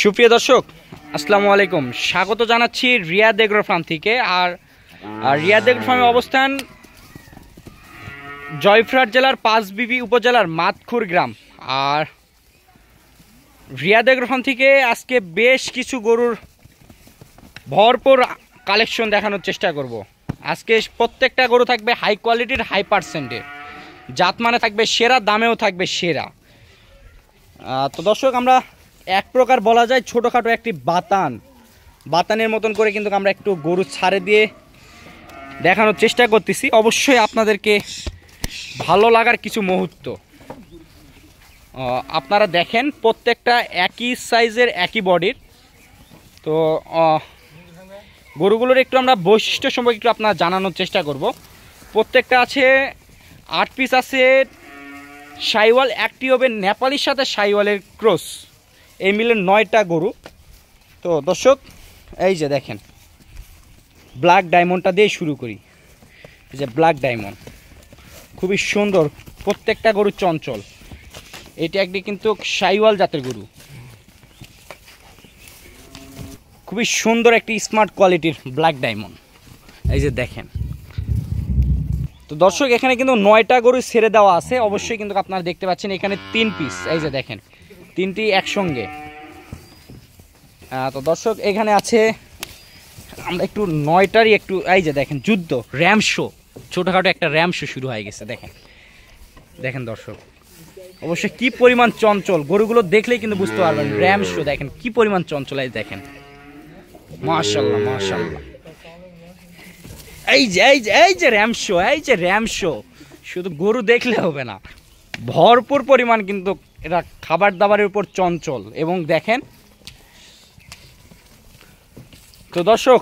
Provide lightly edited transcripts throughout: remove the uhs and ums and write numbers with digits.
সুপ্রিয় দর্শক, আসসালামু আলাইকুম। স্বাগত জানাচ্ছি রিয়াদ এগ্রো ফার্ম থেকে। আর রিয়াদ এগ্রো ফার্মের অবস্থান জয়পুরহাট জেলার পাঁচবিবি উপজেলার মাতখুর গ্রাম। আর রিয়াদ এগ্রো ফার্ম থেকে আজকে বেশ কিছু গরুর ভরপুর কালেকশন দেখানোর চেষ্টা করব। আজকে প্রত্যেকটা গরু থাকবে হাই কোয়ালিটির, হাই পার্সেন্টের, জাত মানে থাকবে সেরা, দামেও থাকবে সেরা। তো দর্শক, আমরা এক প্রকার বলা যায় ছোটোখাটো একটি বাতানের মতন করে কিন্তু আমরা একটু গরু ছাড়ে দিয়ে দেখানোর চেষ্টা করতেছি। অবশ্যই আপনাদেরকে ভালো লাগার কিছু মুহূর্ত। আপনারা দেখেন প্রত্যেকটা একই সাইজের, একই বডির। তো গরুগুলোর একটু আমরা বৈশিষ্ট্য সম্পর্কে একটু আপনারা জানানোর চেষ্টা করব। প্রত্যেকটা আছে 8 পিস আছে শাইওয়াল, একটি হবে নেপালির সাথে শাইওয়ালের ক্রস, এই মিলে 9টা গরু। তো দর্শক, এই যে দেখেন ব্ল্যাক ডায়মন্ডটা দিয়ে শুরু করি। এই যে ব্ল্যাক ডায়মন্ড খুবই সুন্দর, প্রত্যেকটা গরু চঞ্চল। এটি একটি কিন্তু শাইওয়াল জাতের গরু, খুবই সুন্দর একটি স্মার্ট কোয়ালিটির ব্ল্যাক ডায়মন্ড। এই যে দেখেন। তো দর্শক, এখানে কিন্তু 9টা গরু ছেড়ে দেওয়া আছে। অবশ্যই কিন্তু আপনারা দেখতে পাচ্ছেন এখানে 3 পিস। এই যে দেখেন, 3টি একসঙ্গে। তো দর্শক, এখানে আছে আমরা একটু 9টারই একটু, এই যে দেখেন যুদ্ধ র্যাম শো, ছোটোখাটো একটা র্যাম শো শুরু হয়ে গেছে। দেখেন দেখেন দর্শক, অবশ্যই কি পরিমাণ চঞ্চল, গরুগুলো দেখলেই কিন্তু বুঝতে পারবেন। র্যাম শো দেখেন কি পরিমাণ চঞ্চল। এই দেখেন, মাশাআল্লাহ মাশাআল্লাহ। এই যে এই যে এই যে র্যাম শো, এই যে র্যাম শো। শুধু গরু দেখলে হবে না, ভরপুর পরিমাণ কিন্তু এরা খাবার দাবারের উপর চঞ্চল। এবং দেখেন, তো দর্শক,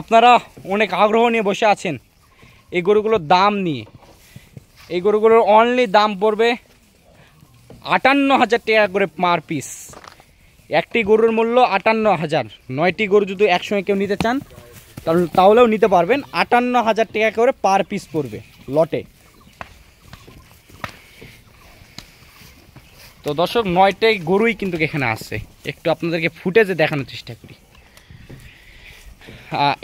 আপনারা অনেক আগ্রহ নিয়ে বসে আছেন এই গরুগুলোর দাম নিয়ে। এই গরুগুলোর অনলি দাম পড়বে 58,000 টাকা করে পার পিস। একটি গরুর মূল্য 58,000। 9টি গরু যদি একসঙ্গে কেউ নিতে চান তাহলেও নিতে পারবেন। 58,000 টাকা করে পার পিস পড়বে লটে। তো দর্শক, 9টাই গরুই কিন্তু এখানে আছে। একটু আপনাদেরকে ফুটেজে দেখানোর চেষ্টা করি।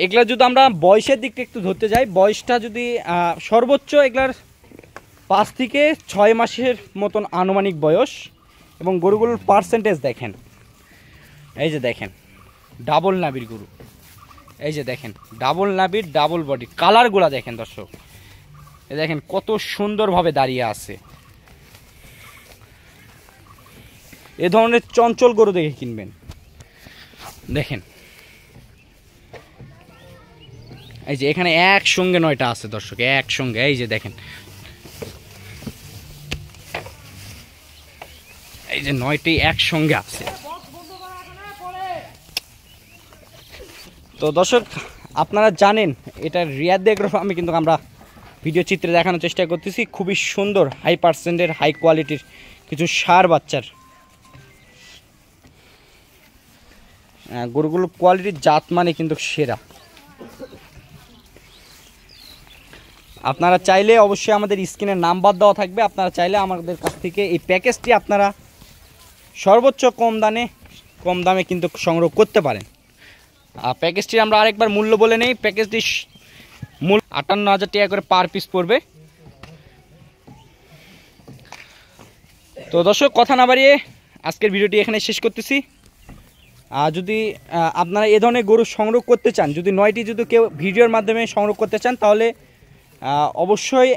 এগুলা যদি আমরা বয়সের দিকটা একটু ধরতে যাই, বয়সটা যদি সর্বোচ্চ এগুলার 5 থেকে 6 মাসের মতন আনুমানিক বয়স। এবং গরুগুলোর পার্সেন্টেজ দেখেন। এই যে দেখেন ডাবল নাবির গরু। এই যে দেখেন ডাবল নাবির, ডাবল বডি, কালারগুলা দেখেন দর্শক। এই দেখেন কত সুন্দরভাবে দাঁড়িয়ে আছে। এ ধরনের চঞ্চল গরু দেখে কিনবেন। দেখেন এই যে এখানে একসঙ্গে 9টা আছে দর্শক, একসঙ্গে। এই যে দেখেন, এই যে 9টি একসঙ্গে আছে। তো দর্শক, আপনারা জানেন এটা রিয়াদ এগ্রো ফার্মে কিন্তু আমরা ভিডিও চিত্রে দেখানোর চেষ্টা করতেছি খুবই সুন্দর হাই পার্সেন্টের, হাই কোয়ালিটির কিছু ষাঁড় বাচ্চার গরুগুলোর কোয়ালিটির জাত মানে কিন্তু সেরা। আপনারা চাইলে অবশ্যই আমাদের স্ক্রিনে নাম্বার দেওয়া থাকবে। আপনারা চাইলে আমাদের কাছ থেকে এই প্যাকেজটি আপনারা সর্বোচ্চ কম দামে কিন্তু সংগ্রহ করতে পারেন। প্যাকেজটির আমরা আরেকবার মূল্য বলে নেই। প্যাকেজটির মূল্য 58,000 টাকা করে পার পিস পড়বে। তো দর্শক, কথা না বাড়িয়ে আজকের ভিডিওটি এখানে শেষ করতেছি। যদি আপনারা এ ধরনের গরু সংগ্রহ করতে চান, যদি 9টি যদি কেউ ভিডিওর মাধ্যমে সংগ্রহ করতে চান, তাহলে অবশ্যই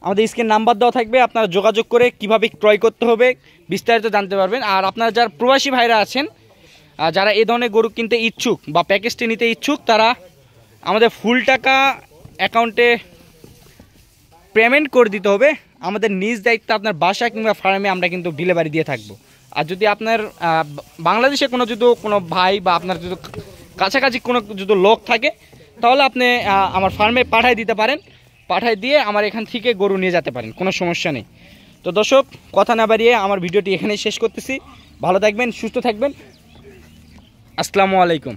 আমাদের স্ক্রিনে নাম্বার দেওয়া থাকবে। আপনারা যোগাযোগ করে কিভাবে ক্রয় করতে হবে বিস্তারিত জানতে পারবেন। আর আপনারা যারা প্রবাসী ভাইরা আছেন, যারা এই ধরনের গরু কিনতে ইচ্ছুক বা প্যাকেজটি নিতে ইচ্ছুক, তারা আমাদের ফুল টাকা অ্যাকাউন্টে পেমেন্ট করে দিতে হবে। আমাদের নিজ দায়িত্ব আপনার বাসা কিংবা ফার্মে আমরা কিন্তু ডেলিভারি দিয়ে থাকবো। আর যদি আপনার বাংলাদেশে কোনো ভাই বা আপনার যদি কাছাকাছি কোনো যদি লোক থাকে, তাহলে আপনি আমার ফার্মে পাঠিয়ে দিতে পারেন। পাঠিয়ে দিয়ে আমার এখান থেকে গরু নিয়ে যেতে পারেন, কোনো সমস্যা নেই। তো দর্শক, কথা না বাড়িয়ে আমার ভিডিওটি এখানেই শেষ করতেছি। ভালো থাকবেন, সুস্থ থাকবেন। আসসালামু আলাইকুম।